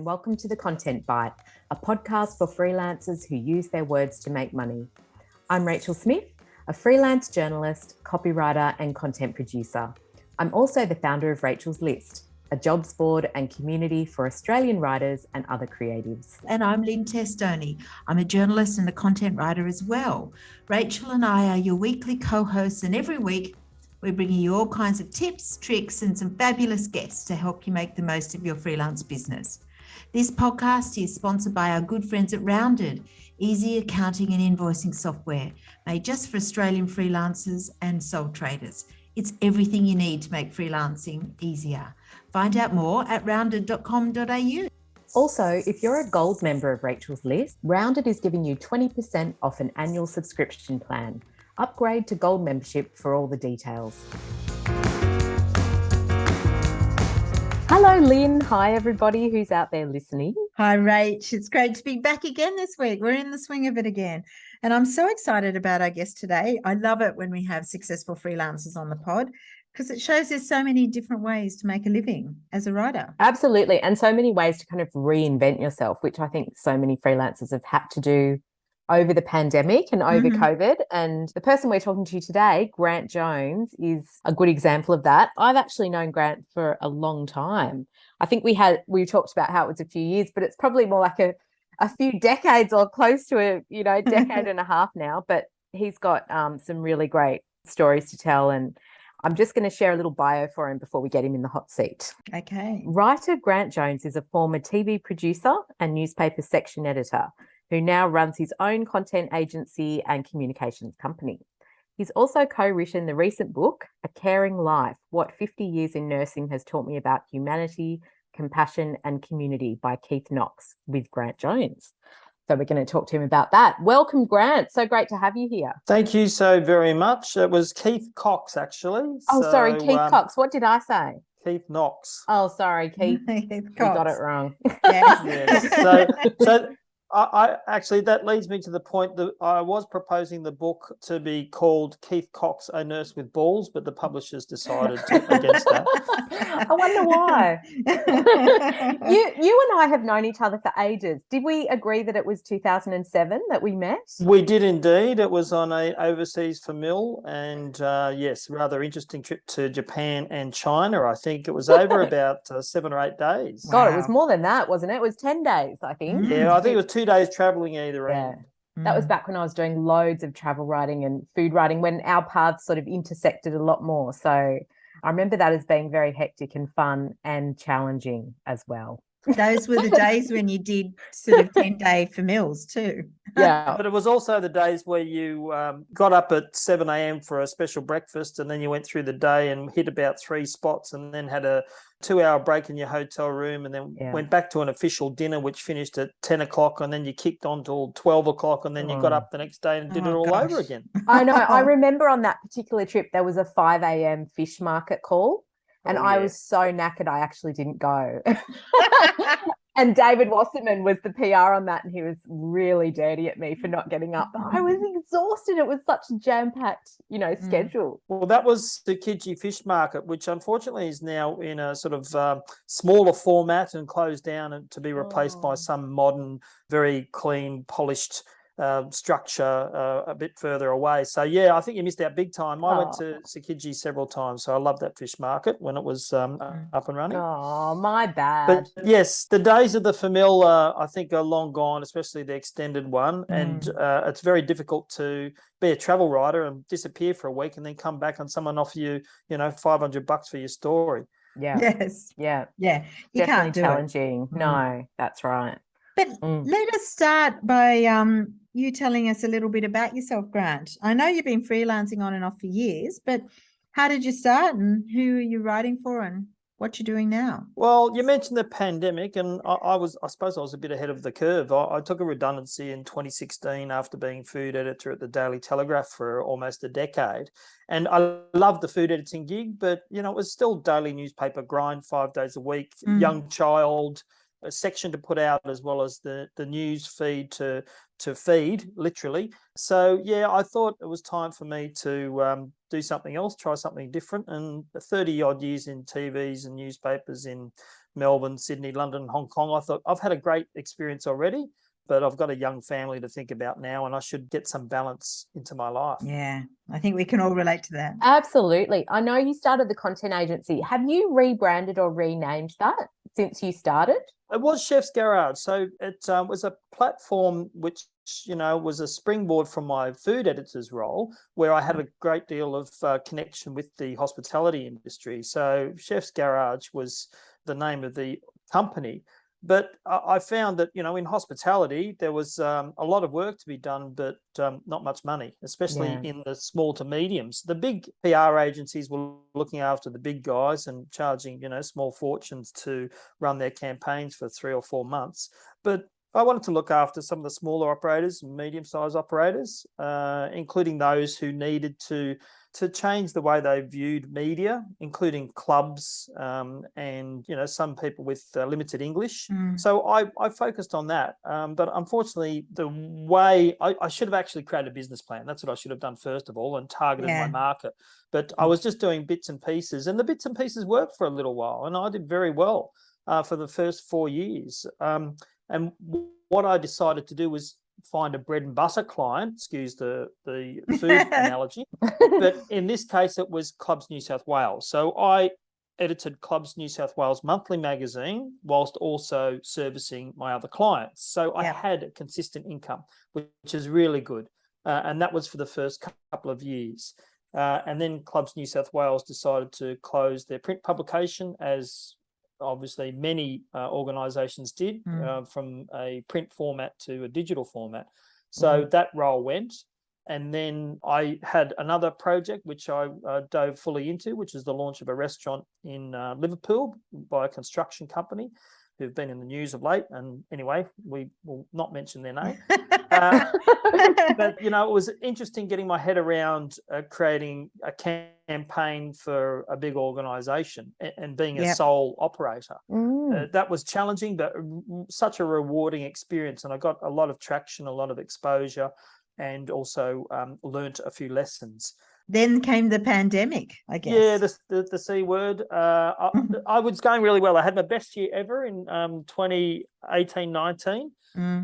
and welcome to the Content Bite, a podcast for freelancers who use their words to make money. I'm Rachel Smith, a freelance journalist, copywriter, and content producer. I'm also the founder of Rachel's List, a jobs board and community for Australian writers and other creatives. And I'm Lynn Testoni. I'm a journalist and a content writer as well. Rachel and I are your weekly co-hosts, and every week we're bringing you all kinds of tips, tricks, and some fabulous guests to help you make the most of your freelance business. This podcast is sponsored by our good friends at Rounded, easy accounting and invoicing software made just for Australian freelancers and sole traders. It's everything you need to make freelancing easier. Find out more at rounded.com.au. Also, if you're a gold member of Rachel's List, Rounded is giving you 20% off an annual subscription plan. Upgrade to gold membership for all the details. Hello, Lynn. Hi, everybody who's out there listening. Hi, Rach. It's great to be back again this week. We're in the swing of it again. And I'm so excited about our guest today. I love it when we have successful freelancers on the pod because it shows there's so many different ways to make a living as a writer. Absolutely. And so many ways to kind of reinvent yourself, which I think so many freelancers have had to do over the pandemic and over COVID. And the person we're talking to today, Grant Jones, is a good example of that. I've actually known Grant for a long time. I think we talked about how it was a few years, but it's probably more like a few decades or close to a decade and a half now. But he's got some really great stories to tell, and I'm just going to share a little bio for him before we get him in the hot seat. Okay. Writer Grant Jones is a former TV producer and newspaper section editor who now runs his own content agency and communications company. He's also co-written the recent book, A Caring Life, What 50 Years in Nursing Has Taught Me About Humanity, Compassion and Community by Keith Cox with Grant Jones. So we're going to talk to him about that. Welcome, Grant. So great to have you here. Thank you so very much. It was Keith Cox, actually. Sorry, Keith Cox. What did I say? Keith Knox. Oh, sorry, Keith. Keith We got it wrong. Yes. Yes. So I actually, that leads me to the point that I was proposing the book to be called Keith Cox, A Nurse with Balls, but the publishers decided against that. I wonder why. You and I have known each other for ages. Did we agree that it was 2007 that we met? We did indeed. It was on a overseas famil, and yes, rather interesting trip to Japan and China. I think it was over about 7 or 8 days. God, It was more than that, wasn't it? It was 10 days, I think. Yeah, I think it was 2 days traveling either end. That was back when I was doing loads of travel writing and food writing, when our paths sort of intersected a lot more. So I remember that as being very hectic and fun and challenging as well. Those were the days when you did sort of 10-day famils too. Yeah. But it was also the days where you got up at 7 a.m. for a special breakfast, and then you went through the day and hit about 3 spots, and then had a 2-hour break in your hotel room, and then went back to an official dinner, which finished at 10 o'clock, and then you kicked on till 12 o'clock, and then you got up the next day and did it all over again. I know. I remember on that particular trip, there was a 5 a.m. fish market call. And I was so knackered, I actually didn't go. And David Wasserman was the PR on that, and he was really dirty at me for not getting up. I was exhausted. It was such a jam-packed, schedule. Well, that was the Tsukiji Fish Market, which unfortunately is now in a sort of smaller format and closed down, and to be replaced by some modern, very clean, polished structure a bit further away. So yeah, I think you missed out big time. I went to Tsukiji several times, so I loved that fish market when it was up and running. Oh, my bad. But yes, the days of the famil I think are long gone, especially the extended one. And it's very difficult to be a travel writer and disappear for a week and then come back and someone offer you, $500 for your story. Yeah. Yes. Yeah. Yeah. You Definitely can't do challenging. it. No, that's right. But let us start by you telling us a little bit about yourself, Grant. I know you've been freelancing on and off for years, but how did you start, and who are you writing for, and what you're doing now? Well, you mentioned the pandemic, and I suppose I was a bit ahead of the curve. I took a redundancy in 2016 after being food editor at the Daily Telegraph for almost a decade. And I loved the food editing gig, but, it was still daily newspaper grind 5 days a week, young child, a section to put out, as well as the news feed to feed, literally. So yeah, I thought it was time for me to do something else, try something different. And 30 odd years in TVs and newspapers in Melbourne, Sydney, London, Hong Kong. I thought, I've had a great experience already, but I've got a young family to think about now, and I should get some balance into my life. Yeah, I think we can all relate to that. Absolutely. I know you started the content agency. Have you rebranded or renamed that since you started? It was Chef's Garage. So it was a platform which, was a springboard from my food editor's role, where I had a great deal of connection with the hospitality industry. So Chef's Garage was the name of the company. But I found that, in hospitality, there was a lot of work to be done, but not much money, especially in the small to mediums. The big PR agencies were looking after the big guys and charging, small fortunes to run their campaigns for 3 or 4 months. But I wanted to look after some of the smaller operators and medium-sized operators, including those who needed to change the way they viewed media, including clubs and some people with limited English. So I focused on that. But unfortunately, the way I should have actually created a business plan. That's what I should have done first of all, and targeted my market. But I was just doing bits and pieces, and the bits and pieces worked for a little while, and I did very well for the first 4 years. And what I decided to do was find a bread and butter client, excuse the food analogy, but in this case it was Clubs New South Wales. So I edited Clubs New South Wales monthly magazine whilst also servicing my other clients. So I had a consistent income, which is really good. And that was for the first couple of years. And then Clubs New South Wales decided to close their print publication, as obviously many organisations did, from a print format to a digital format. So that role went. And then I had another project which I dove fully into, which is the launch of a restaurant in Liverpool by a construction company who've been in the news of late. And anyway, we will not mention their name. But, it was interesting getting my head around creating a campaign for a big organisation and being a sole operator. That was challenging, but such a rewarding experience. And I got a lot of traction, a lot of exposure, and also learnt a few lessons. Then came the pandemic, I guess. Yeah, the C word. I was going really well. I had my best year ever in 2018-19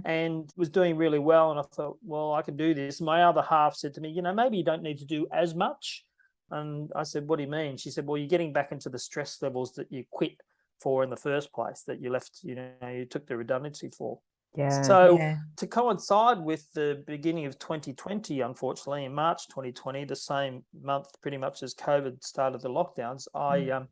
and was doing really well. And I thought, well, I can do this. My other half said to me, maybe you don't need to do as much. And I said, what do you mean? She said, well, you're getting back into the stress levels that you quit for in the first place, that you left, you took the redundancy for. To coincide with the beginning of 2020, unfortunately, in March 2020, the same month pretty much as COVID started the lockdowns, I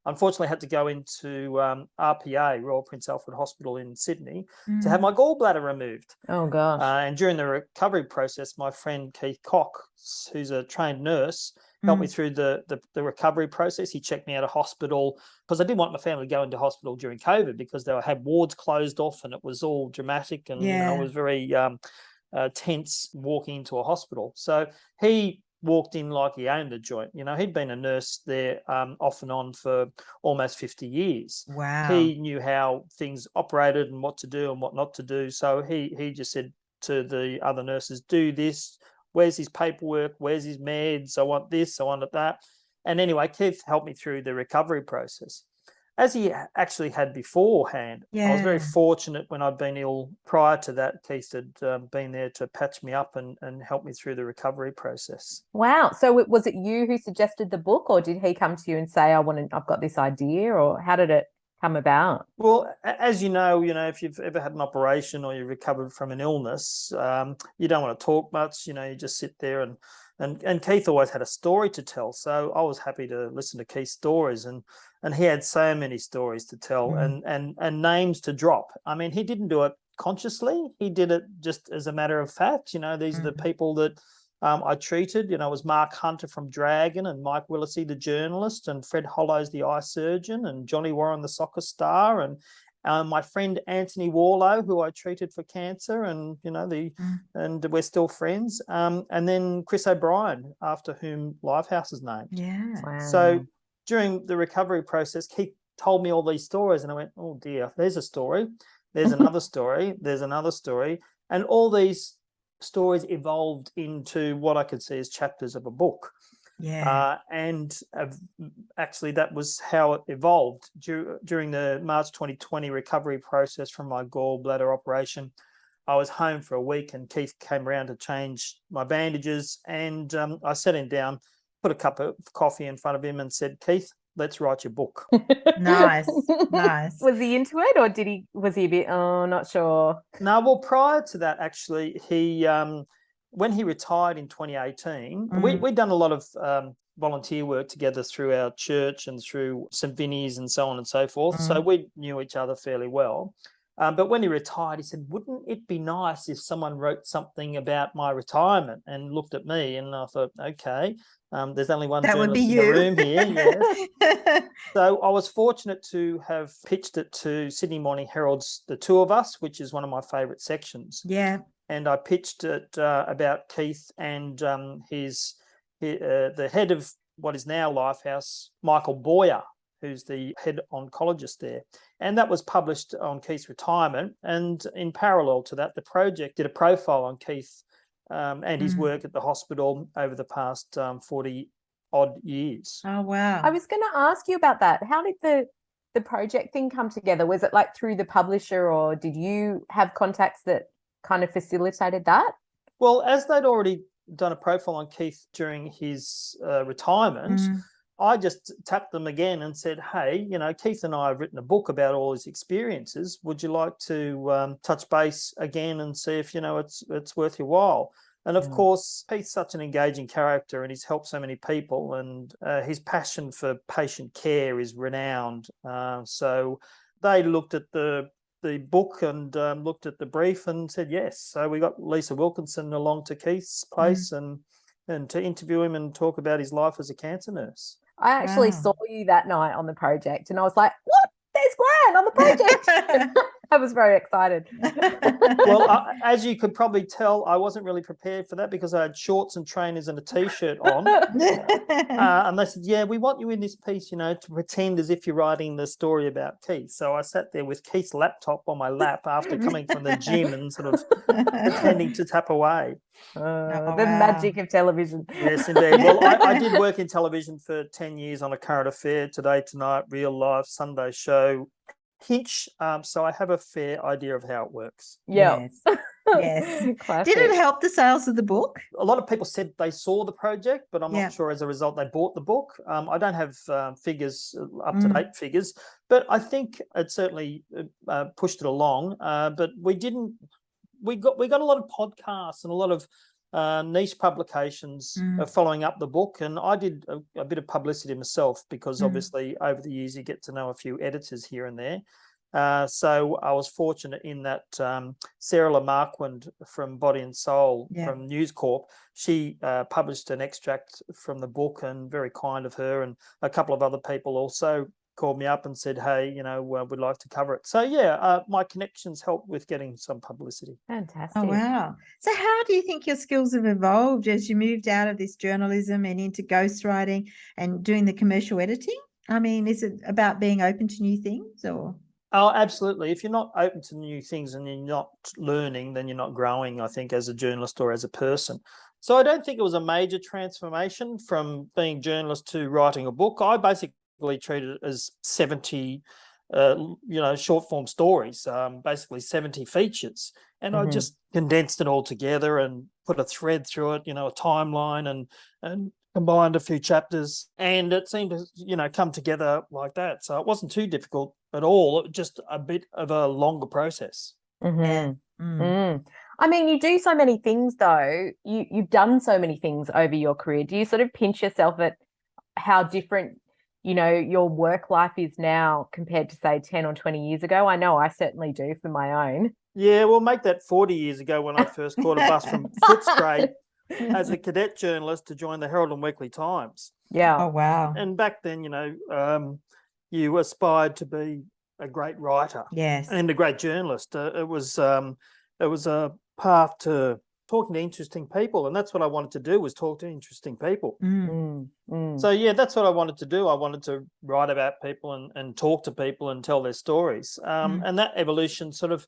unfortunately had to go into RPA, Royal Prince Alfred Hospital in Sydney, to have my gallbladder removed. Oh, gosh. And during the recovery process, my friend Keith Cox, who's a trained nurse, helped me through the recovery process. He checked me out of hospital because I didn't want my family to go into hospital during COVID because they had wards closed off and it was all dramatic and it was very tense walking into a hospital. So he walked in like he owned the joint. He'd been a nurse there off and on for almost 50 years. Wow. He knew how things operated and what to do and what not to do. So he just said to the other nurses, do this. Where's his paperwork? Where's his meds? I want this, I want that. And anyway, Keith helped me through the recovery process, as he actually had beforehand. I was very fortunate when I'd been ill prior to that. Keith had been there to patch me up and help me through the recovery process. Wow. So was it you who suggested the book, or did he come to you and say, I've got this idea, or how did it come about? Well, as you know, if you've ever had an operation or you recovered from an illness, you don't want to talk much. You just sit there and Keith always had a story to tell. So I was happy to listen to Keith's stories, and he had so many stories to tell and names to drop. I mean, he didn't do it consciously. He did it just as a matter of fact. These are the people that I treated. It was Mark Hunter from Dragon, and Mike Willesee, the journalist, and Fred Hollows, the eye surgeon, and Johnny Warren, the soccer star, and my friend Anthony Warlow, who I treated for cancer, and and we're still friends. And then Chris O'Brien, after whom Lifehouse is named. Yeah. Wow. So during the recovery process, Keith told me all these stories, and I went, oh dear, there's a story, there's another story, there's another story, and all these stories evolved into what I could see as chapters of a book. Yeah. Actually, that was how it evolved. During the March 2020 recovery process from my gallbladder operation, I was home for a week and Keith came around to change my bandages, and I sat him down, put a cup of coffee in front of him and said, Keith, let's write your book. Nice. Was he into it, or was he a bit, not sure? No, well, prior to that, actually, he when he retired in 2018, we'd done a lot of volunteer work together through our church and through St. Vinny's and so on and so forth. So we knew each other fairly well. But when he retired, he said, wouldn't it be nice if someone wrote something about my retirement? And looked at me, and I thought, okay, there's only one journalist in the room here. Yes. So I was fortunate to have pitched it to Sydney Morning Herald's The Two of Us, which is one of my favourite sections. Yeah. And I pitched it about Keith and the head of what is now Lifehouse, Michael Boyer, who's the head oncologist there. And that was published on Keith's retirement. And in parallel to that, the project did a profile on Keith and his work at the hospital over the past 40 odd years. Oh, wow. I was going to ask you about that. How did the project thing come together? Was it like through the publisher, or did you have contacts that kind of facilitated that? Well, as they'd already done a profile on Keith during his retirement, I just tapped them again and said, hey, Keith and I have written a book about all his experiences. Would you like to touch base again and see if, it's worth your while? And of course, Keith's such an engaging character and he's helped so many people, and his passion for patient care is renowned. So they looked at the book and looked at the brief and said yes. So we got Lisa Wilkinson along to Keith's place and to interview him and talk about his life as a cancer nurse. I actually saw you that night on the project and I was like, what? There's Gran on the project. I was very excited. Well, as you could probably tell, I wasn't really prepared for that because I had shorts and trainers and a T-shirt on. And they said, yeah, we want you in this piece, to pretend as if you're writing the story about Keith. So I sat there with Keith's laptop on my lap after coming from the gym and sort of pretending to tap away. The magic of television. Yes, indeed. Well, I did work in television for 10 years on A Current Affair, Today Tonight, Real Life, Sunday Show, Hinch. So I have a fair idea of how it works. Yeah. Yes. Did it help the sales of the book? A lot of people said they saw the project, but I'm not sure as a result they bought the book. I don't have figures, up-to-date figures, but I think it certainly pushed it along. But we got a lot of podcasts and a lot of niche publications following up the book, and I did a bit of publicity myself because obviously over the years you get to know a few editors here and there. So I was fortunate in that Sarah Lamarquand from Body and Soul from News Corp, she published an extract from the book, and very kind of her, and a couple of other people also called me up and said, hey, we'd like to cover it. So my connections helped with getting some publicity. Fantastic. Oh, wow. So how do you think your skills have evolved as you moved out of this journalism and into ghostwriting and doing the commercial editing? I mean, is it about being open to new things, or? Oh, absolutely. If you're not open to new things and you're not learning, then you're not growing, I think, as a journalist or as a person. So I don't think it was a major transformation from being journalist to writing a book. I basically treated it as 70 short form stories, basically 70 features, and I just condensed it all together and put a thread through it, a timeline, and combined a few chapters, and it seemed to come together like that. So it wasn't too difficult at all. It was just a bit of a longer process. I mean, you do so many things though. You've done so many things over your career. Do you sort of pinch yourself at how different your work life is now compared to, say, 10 or 20 years ago? I know I certainly do for my own. Yeah, well, make that 40 years ago when I first caught a bus from Footscray as a cadet journalist to join the Herald and Weekly Times. Yeah. Oh, wow. And back then, you aspired to be a great writer. Yes. And a great journalist. It was a path to talking to interesting people, and that's what I wanted to do, was talk to interesting people. So that's what I wanted to do. I wanted to write about people and talk to people and tell their stories, and that evolution sort of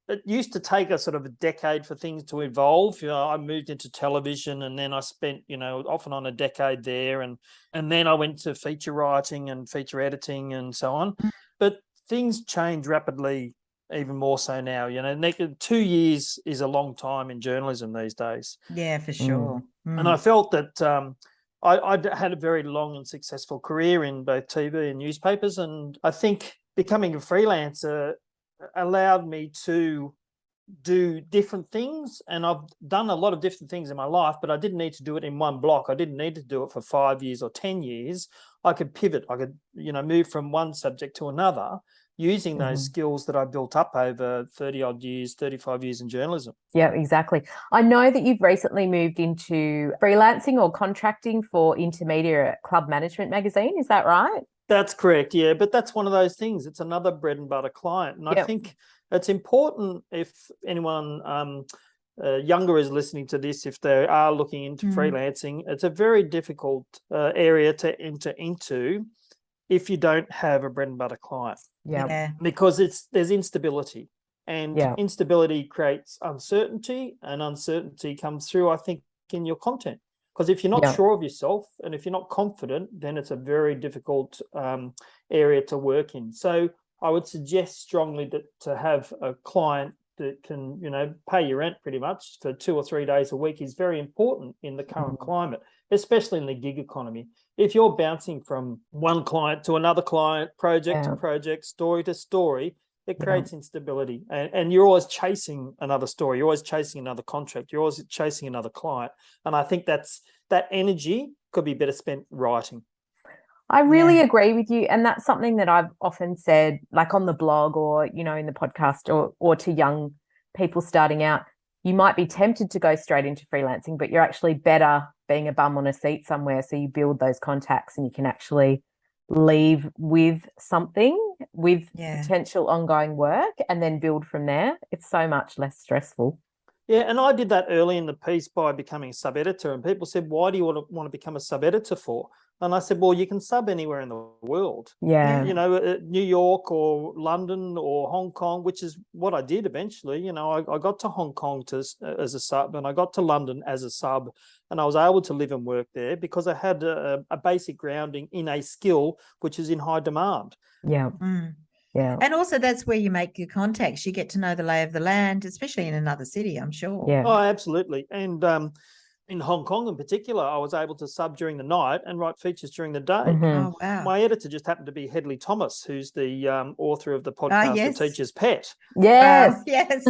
it used to take a sort of a decade for things to evolve. I moved into television, and then I spent, off and on a decade there, and then I went to feature writing and feature editing and so on. But things change rapidly, even more so now. 2 years is a long time in journalism these days. Yeah, for sure. And I felt that I had a very long and successful career in both TV and newspapers, and I think becoming a freelancer allowed me to do different things. And I've done a lot of different things in my life, but I didn't need to do it in one block. I didn't need to do it for 5 years or 10 years. I could pivot. I could, move from one subject to another using those skills that I built up over 30 odd years, 35 years in journalism. Yeah, exactly. I know that you've recently moved into freelancing or contracting for Intermediate at Club Management magazine. Is that right? That's correct, yeah. But that's one of those things. It's another bread and butter client. And I think it's important, if anyone younger is listening to this, if they are looking into freelancing, it's a very difficult area to enter into if you don't have a bread and butter client. Yeah. Because there's instability, and instability creates uncertainty, and uncertainty comes through, I think, in your content. Because if you're not sure of yourself, and if you're not confident, then it's a very difficult area to work in. So I would suggest strongly that to have a client that can, pay your rent pretty much for 2 or 3 days a week is very important in the current climate, especially in the gig economy. If you're bouncing from one client to another client, project to project, story to story, it creates instability. And you're always chasing another story. You're always chasing another contract. You're always chasing another client. And I think that energy could be better spent writing. I really agree with you. And that's something that I've often said, like on the blog or, in the podcast or to young people starting out. You might be tempted to go straight into freelancing, but you're actually better being a bum on a seat somewhere. So you build those contacts and you can actually leave with something, with potential ongoing work, and then build from there. It's so much less stressful. Yeah, and I did that early in the piece by becoming a sub-editor, and people said, why do you want to become a sub-editor for? And I said, well, you can sub anywhere in the world. Yeah. New York or London or Hong Kong, which is what I did eventually. I got to Hong Kong as a sub, and I got to London as a sub, and I was able to live and work there because I had a basic grounding in a skill which is in high demand. Yeah. Yeah. And also that's where you make your contacts. You get to know the lay of the land, especially in another city, I'm sure. Yeah. Oh, absolutely. And in Hong Kong in particular, I was able to sub during the night and write features during the day. Oh, wow. My editor just happened to be Hedley Thomas, who's the author of the podcast The Teacher's Pet. Yes. Yes.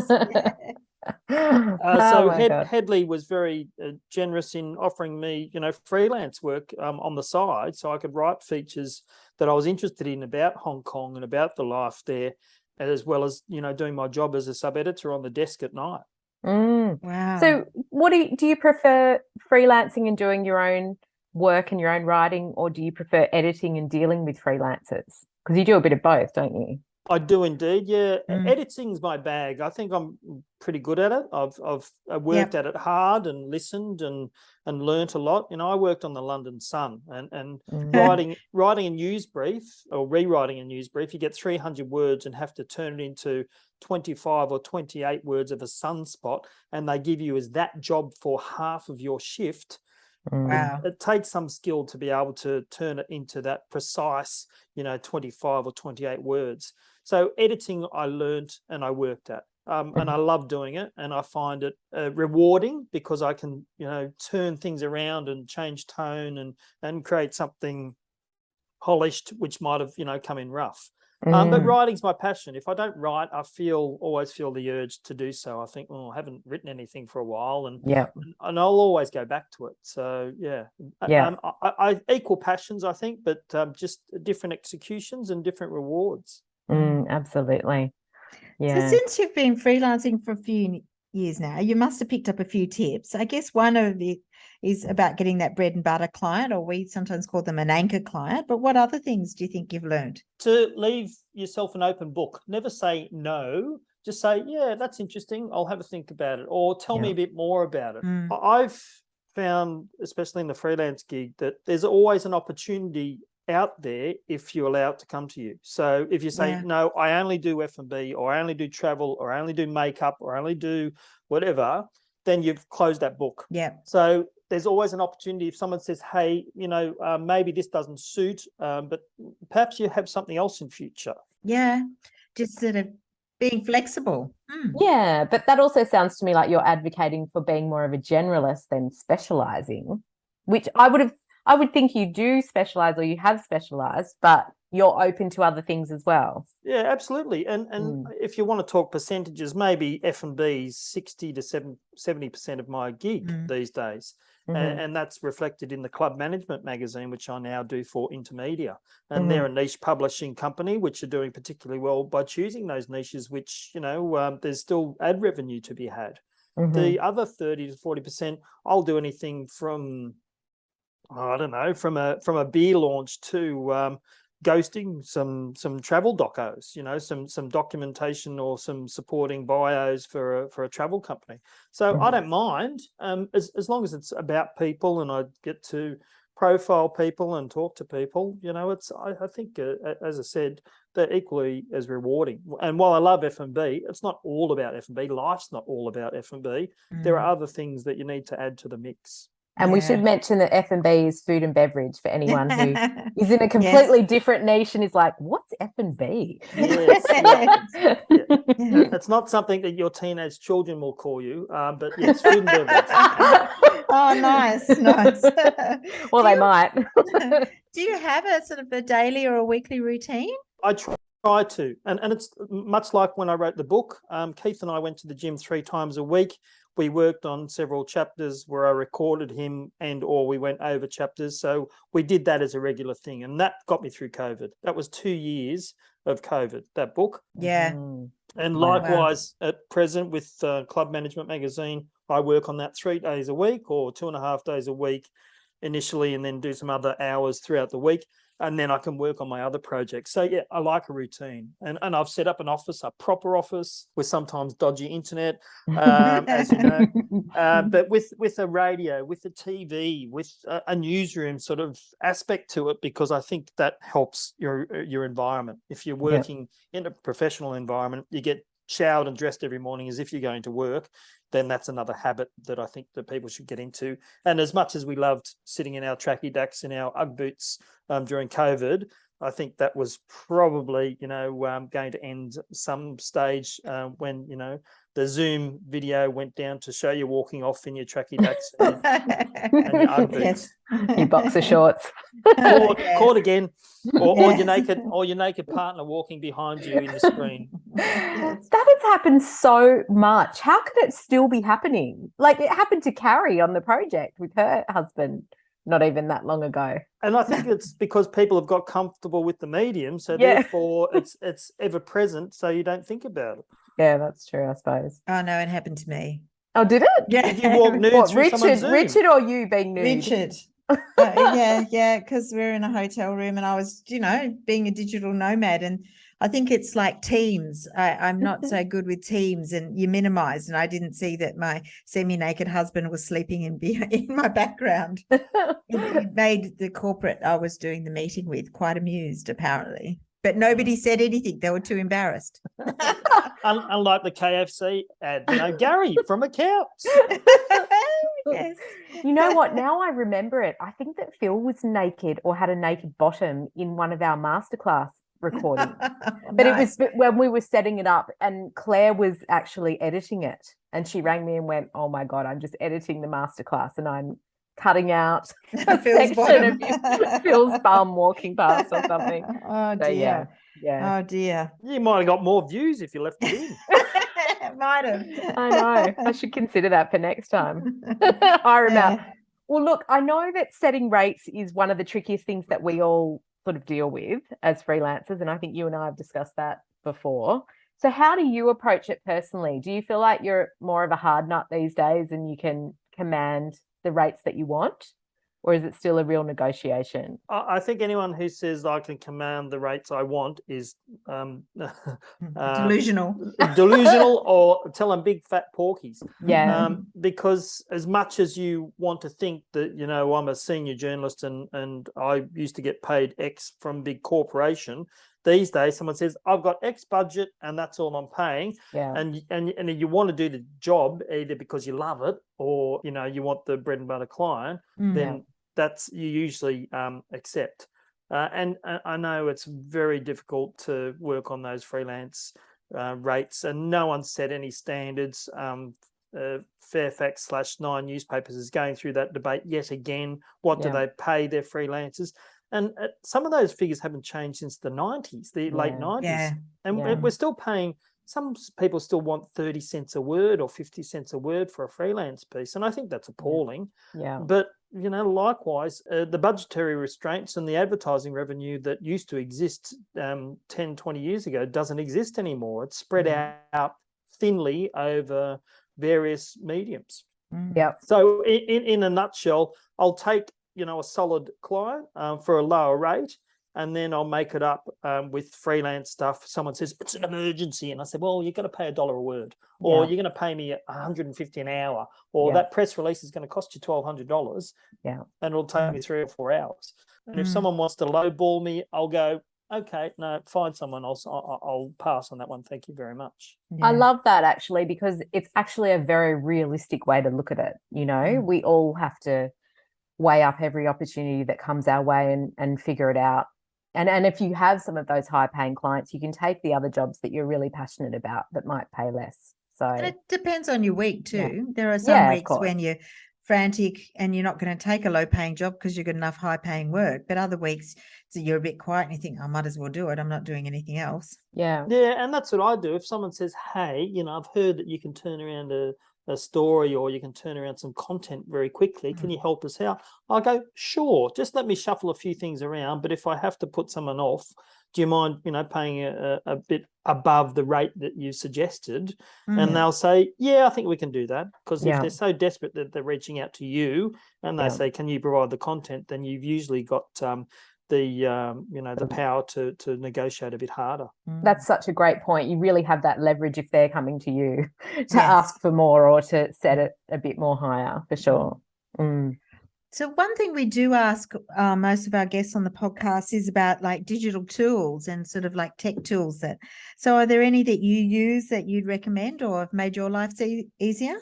So Hedley was very generous in offering me, freelance work on the side, so I could write features that I was interested in about Hong Kong and about the life there, as well as, doing my job as a sub-editor on the desk at night. Wow. So what do you prefer, freelancing and doing your own work and your own writing, or do you prefer editing and dealing with freelancers? Because you do a bit of both, don't you? I do indeed, yeah. Editing's my bag. I think I'm pretty good at it. I've worked at it hard and listened and learnt a lot. I worked on the London Sun and writing a news brief or rewriting a news brief. You get 300 words and have to turn it into 25 or 28 words of a sunspot, and they give you as that job for half of your shift. Wow. It takes some skill to be able to turn it into that precise, 25 or 28 words. So editing, I learned and I worked at, and I love doing it, and I find it rewarding because I can, turn things around and change tone and create something polished, which might have, come in rough. But writing's my passion. If I don't write, I always feel the urge to do so. I think, I haven't written anything for a while, and I'll always go back to it. So I equal passions, I think, but just different executions and different rewards. Absolutely. Yeah. So since you've been freelancing for a few years now, you must have picked up a few tips. I guess one of it is about getting that bread and butter client, or we sometimes call them an anchor client. But what other things do you think you've learned? To leave yourself an open book. Never say no. Just say, yeah, that's interesting. I'll have a think about it, or tell me a bit more about it. I've found, especially in the freelance gig, that there's always an opportunity out there if you allow it to come to you. So if you say, no, I only do F&B, or I only do travel, or I only do makeup, or I only do whatever, then you've closed that book. Yeah. So there's always an opportunity if someone says, hey, maybe this doesn't suit, but perhaps you have something else in future. Yeah. Just sort of being flexible. Yeah, but that also sounds to me like you're advocating for being more of a generalist than specializing, which I would think you do specialize, or you have specialized, but you're open to other things as well. Yeah, absolutely. And if you want to talk percentages, maybe F&B is 60 to 70% of my gig these days. And that's reflected in the Club Management magazine, which I now do for Intermedia. And they're a niche publishing company, which are doing particularly well by choosing those niches, which, there's still ad revenue to be had. The other 30 to 40%, I'll do anything from, from a beer launch to ghosting some travel docos, some documentation or some supporting bios for a travel company. So I don't mind, as long as it's about people and I get to profile people and talk to people. I think as I said, they're equally as rewarding. And while I love F&B, it's not all about F&B. Life's not all about F&B. There are other things that you need to add to the mix. And we should mention that F&B is food and beverage for anyone who is in a completely different niche and is like, what's F&B? Yes, It's not something that your teenage children will call you, but yes, food and beverage. Oh, nice. Well, they might. Do you have a sort of a daily or a weekly routine? I try to, and it's much like when I wrote the book. Keith and I went to the gym 3 times a week. We worked on several chapters where I recorded him or we went over chapters. So we did that as a regular thing. And that got me through COVID. That was 2 years of COVID, that book. Yeah. And likewise at present with Club Management magazine, I work on that 3 days a week or 2.5 days a week initially, and then do some other hours throughout the week. And then I can work on my other projects. So yeah, I like a routine, and I've set up an office, a proper office with sometimes dodgy internet, as you know, but with a radio, with a TV, with a newsroom sort of aspect to it, because I think that helps your environment. If you're working in a professional environment, you get showered and dressed every morning as if you're going to work, then that's another habit that I think that people should get into. And as much as we loved sitting in our tracky dacks in our Ugg boots during COVID, I think that was probably, going to end some stage when, the Zoom video went down to show you walking off in your tracky dacks and your Ugg boots. Your boxer shorts. Caught again, or your naked partner walking behind you in the screen. That has happened so much. How could it still be happening? Like, it happened to Carrie on the project with her husband not even that long ago. And I think it's because people have got comfortable with the medium, so therefore it's ever present, so you don't think about it. Yeah, that's true, I suppose. Oh no, it happened to me. Oh, did it? Yeah. Did you walk nude through someone's Zoom? Richard or you being nude? Richard. Yeah, because we're in a hotel room and I was, being a digital nomad, and I think it's like Teams. I'm not so good with Teams, and you minimize, and I didn't see that my semi-naked husband was sleeping in my background. It made the corporate I was doing the meeting with quite amused, apparently. But nobody said anything. They were too embarrassed. Unlike the KFC ad, Gary from accounts. Yes. You know what? Now I remember it. I think that Phil was naked or had a naked bottom in one of our masterclass recordings. But Nice. it was when we were setting it up, and Claire was actually editing it. And she rang me and went, "Oh my God, I'm just editing the masterclass and I'm cutting out a Phil's section bottom. of Phil's bum walking past or something." Oh So, dear. yeah. Oh dear. You might have got more views if you left it in. Might have. I know. I should consider that for next time. I remember. Yeah. Well, look, I know that setting rates is one of the trickiest things that we all sort of deal with as freelancers, and I think you and I have discussed that before. So how do you approach it personally? Do you feel like you're more of a hard nut these days and you can command the rates that you want? or is it still a real negotiation? I think anyone who says I can command the rates I want is Delusional. Delusional, or tell them big fat porkies. Yeah. Because as much as you want to think that, I'm a senior journalist and I used to get paid X from big corporation, these days someone says, I've got X budget and that's all I'm paying. Yeah. And you want to do the job either because you love it or, you want the bread and butter client, then that's you usually accept. And I know it's very difficult to work on those freelance rates, and no one set any standards. Fairfax/Nine newspapers is going through that debate yet again. What do they pay their freelancers? And some of those figures haven't changed since the 90s, the late 90s. And we're still paying, some people still want 30 cents a word or 50 cents a word for a freelance piece. And I think that's appalling. Yeah. But, likewise, the budgetary restraints and the advertising revenue that used to exist 10, 20 years ago doesn't exist anymore. It's spread out thinly over various mediums. Yeah. So in a nutshell, I'll take a solid client for a lower rate, and then I'll make it up with freelance stuff. Someone says it's an emergency, and I said, well, you're going to pay $1 a word, or you're going to pay me $150 an hour, or that press release is going to cost you $1,200, and it'll take me 3 or 4 hours. And if someone wants to lowball me, I'll go, okay, no, find someone else. I'll pass on that one. Thank you very much. I love that, actually, because it's actually a very realistic way to look at it. We all have to weigh up every opportunity that comes our way and figure it out. And if you have some of those high paying clients, you can take the other jobs that you're really passionate about that might pay less. So and it depends on your week too. There are some weeks when you're frantic and you're not going to take a low paying job because you've got enough high paying work, but other weeks you're a bit quiet and you think, I might as well do it. I'm not doing anything else. Yeah, and that's what I do. If someone says, hey, I've heard that you can turn around a story or you can turn around some content very quickly. Can you help us out? I'll go, sure, just let me shuffle a few things around. But if I have to put someone off, do you mind, paying a bit above the rate that you suggested? And they'll say, yeah, I think we can do that. Because if they're so desperate that they're reaching out to you and they say, can you provide the content? Then you've usually got the power to negotiate a bit harder. That's such a great point. You really have that leverage if they're coming to you to ask for more or to set it a bit more higher, for sure. So one thing we do ask most of our guests on the podcast is about like digital tools and sort of like tech tools. So are there any that you use that you'd recommend or have made your life easier?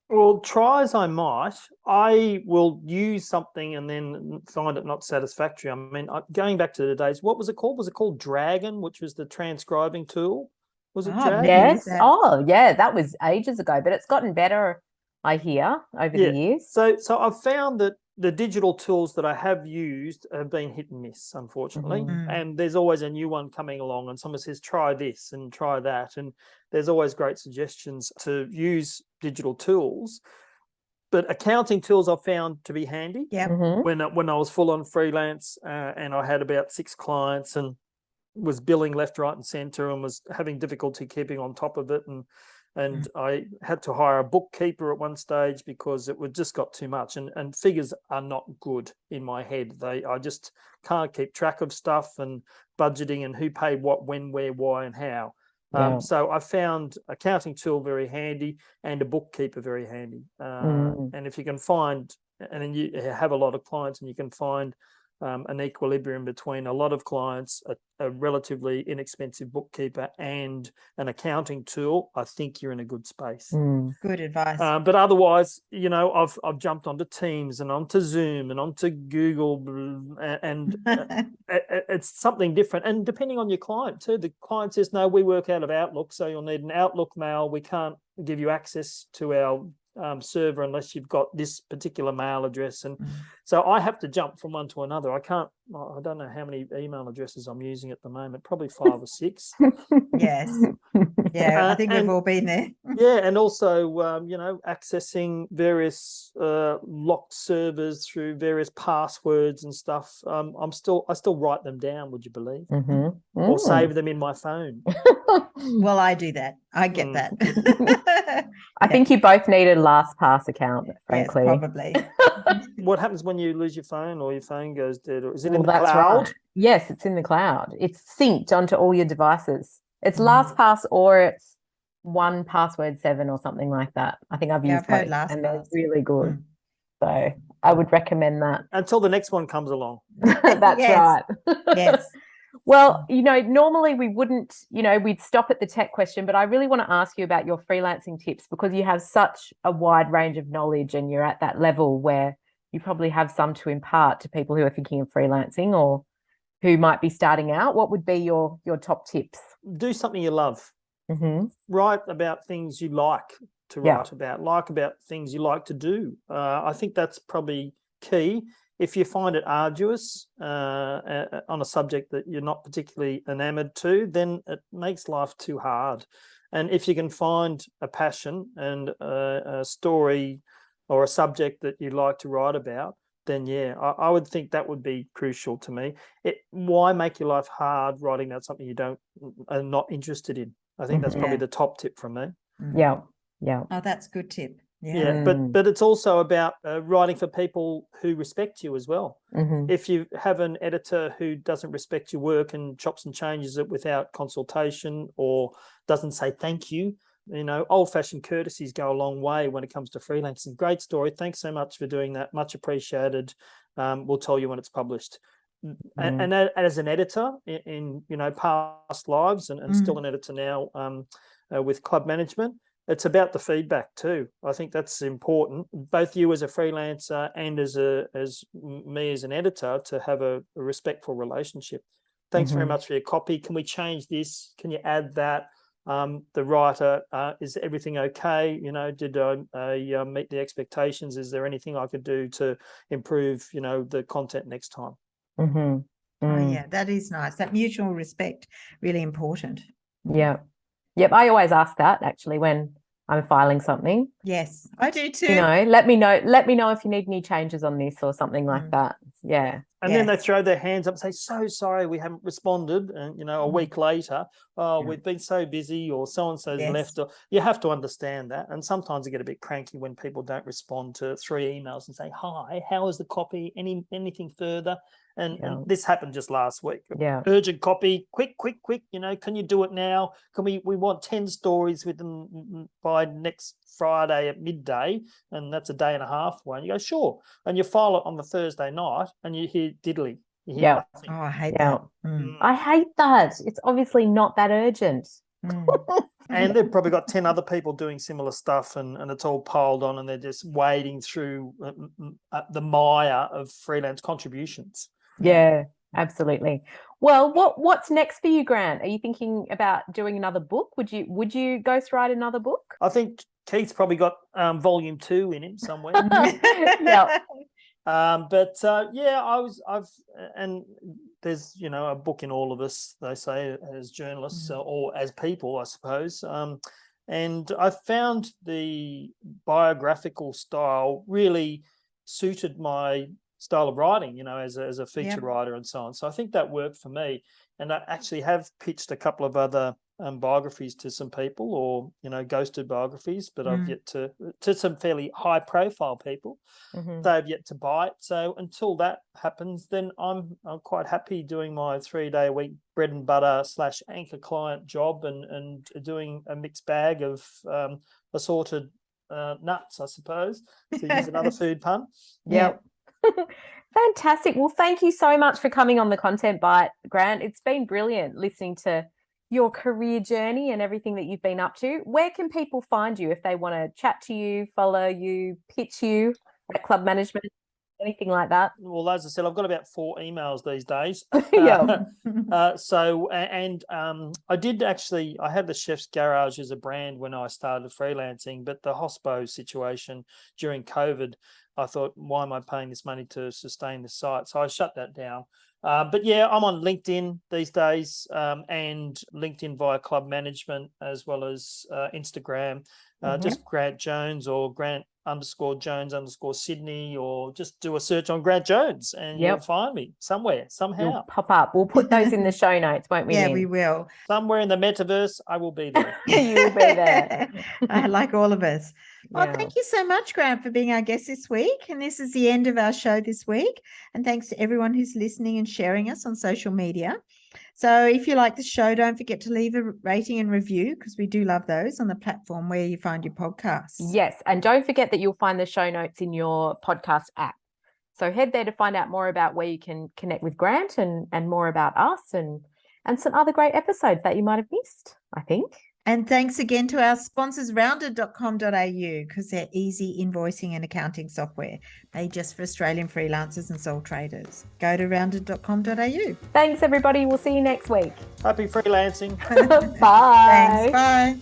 Well, try as I might, I will use something and then find it not satisfactory. I mean, going back to the days, what was it called? Was it called Dragon, which was the transcribing tool? Was it Dragon? Yes. Oh, yeah, that was ages ago, but it's gotten better, I hear, over the years. So I've found that the digital tools that I have used have been hit and miss, unfortunately. And there's always a new one coming along and someone says, try this and try that. And there's always great suggestions to use digital tools. But accounting tools I've found to be handy. When I was full on freelance and I had about 6 clients and was billing left, right and centre and was having difficulty keeping on top of it. And I had to hire a bookkeeper at one stage because it just got too much. And figures are not good in my head. I just can't keep track of stuff and budgeting and who paid what, when, where, why and how. So I found accounting tool very handy and a bookkeeper very handy. And if you can find, and then you have a lot of clients and you can find an equilibrium between a lot of clients, a relatively inexpensive bookkeeper and an accounting tool, I think you're in a good space. Good advice. But otherwise, I've jumped onto Teams and onto Zoom and onto Google and it's something different. And depending on your client too, the client says, no, we work out of Outlook, so you'll need an Outlook mail. We can't give you access to our server unless you've got this particular mail address, and so I have to jump from one to another. I don't know how many email addresses I'm using at the moment, probably 5 or 6. Yes. I think we've all been there. And also accessing various locked servers through various passwords and stuff. I still write them down, would you believe? Or save them in my phone. Well, I do that. I get that. I think you both need a LastPass account, frankly. Yes, probably. What happens when you lose your phone or your phone goes dead? Or is it in Well, the that's cloud? right. Yes, it's in the cloud. It's synced onto all your devices. It's Mm. LastPass or it's 1Password 7 or something like that. I think I've Yeah, used I've heard both, and they're LastPass. really good. Mm. So I would recommend that. Until the next one comes along. That's Yes. right. Yes. Well, normally we wouldn't, we'd stop at the tech question, but I really want to ask you about your freelancing tips because you have such a wide range of knowledge and you're at that level where you probably have some to impart to people who are thinking of freelancing or who might be starting out. What would be your top tips? Do something you love. Mm-hmm. Write about things you like to Yeah. write about things you like to do. I think that's probably key. If you find it arduous on a subject that you're not particularly enamored to, then it makes life too hard. And if you can find a passion and a story or a subject that you like to write about, then yeah, I would think that would be crucial to me. Why make your life hard writing about something you are not interested in? I think that's probably Yeah. the top tip from me. Mm. Yeah. Yeah. Oh, that's a good tip. Yeah, Mm. but it's also about writing for people who respect you as well. Mm-hmm. If you have an editor who doesn't respect your work and chops and changes it without consultation or doesn't say thank you, old-fashioned courtesies go a long way when it comes to freelancing. Great story. Thanks so much for doing that. Much appreciated. We'll tell you when it's published. And as an editor in past lives and still an editor now with club management, it's about the feedback too. I think that's important. Both you as a freelancer and as me as an editor to have a respectful relationship. Thanks very much for your copy. Can we change this? Can you add that? The writer, is everything okay? Did I meet the expectations? Is there anything I could do to improve, the content next time? Mm-hmm. Oh, yeah, that is nice. That mutual respect, really important. Yeah. Yep. I always ask that actually when I'm filing something. Yes, I do too. Let me know if you need any changes on this or something like that. Yeah. And then they throw their hands up and say, so sorry, we haven't responded. And, a week later, we've been so busy or so-and-so's left. Or, you have to understand that. And sometimes I get a bit cranky when people don't respond to 3 emails and say, hi, how is the copy? Anything further? And this happened just last week. Yeah. Urgent copy, quick, can you do it now? We want 10 stories with them by next Friday at midday, and that's a day and a half one. You go, sure. And you file it on the Thursday night and you hear diddly. You hear nothing. Oh, I hate that. I hate that. It's obviously not that urgent. And they've probably got 10 other people doing similar stuff and it's all piled on and they're just wading through the mire of freelance contributions. Yeah, absolutely. Well, what's next for you, Grant? Are you thinking about doing another book? Would you ghostwrite another book? I think Keith's probably got volume 2 in him somewhere. Yeah. And there's a book in all of us, they say, as journalists or as people, I suppose. And I found the biographical style really suited my style of writing, as a feature writer and so on. So I think that worked for me. And I actually have pitched a couple of other biographies to some people or, ghosted biographies, but I've yet to some fairly high profile people. They've yet to bite. So until that happens, then I'm quite happy doing my 3-day a week bread and butter / anchor client job and doing a mixed bag of assorted nuts, I suppose, to use another food pun. Yeah. Fantastic. Well, thank you so much for coming on the Content Bite, Grant. It's been brilliant listening to your career journey and everything that you've been up to. Where can people find you if they want to chat to you, follow you, pitch you at club management, anything like that? Well, as I said, I've got about 4 emails these days. I had the Chef's Garage as a brand when I started freelancing, but the hospo situation during COVID, I thought, why am I paying this money to sustain the site? So I shut that down. But yeah, I'm on LinkedIn these days and LinkedIn via club management as well as Instagram. Just Grant Jones or Grant Grant_Jones_Sydney, or just do a search on Grant Jones and you'll find me somewhere, somehow. You'll pop up. We'll put those in the show notes, won't we? Yeah, Lynn? we will. Somewhere in the metaverse, I will be there. You'll be there. Like all of us. Well, Yeah. thank you so much, Grant, for being our guest this week. And this is the end of our show this week. And thanks to everyone who's listening and sharing us on social media. So if you like the show, don't forget to leave a rating and review, because we do love those on the platform where you find your podcasts. Yes. And don't forget that you'll find the show notes in your podcast app. So head there to find out more about where you can connect with Grant and more about us and some other great episodes that you might have missed, I think. And thanks again to our sponsors, rounded.com.au, because they're easy invoicing and accounting software made just for Australian freelancers and sole traders. Go to rounded.com.au. Thanks, everybody. We'll see you next week. Happy freelancing. Bye. Thanks. Bye.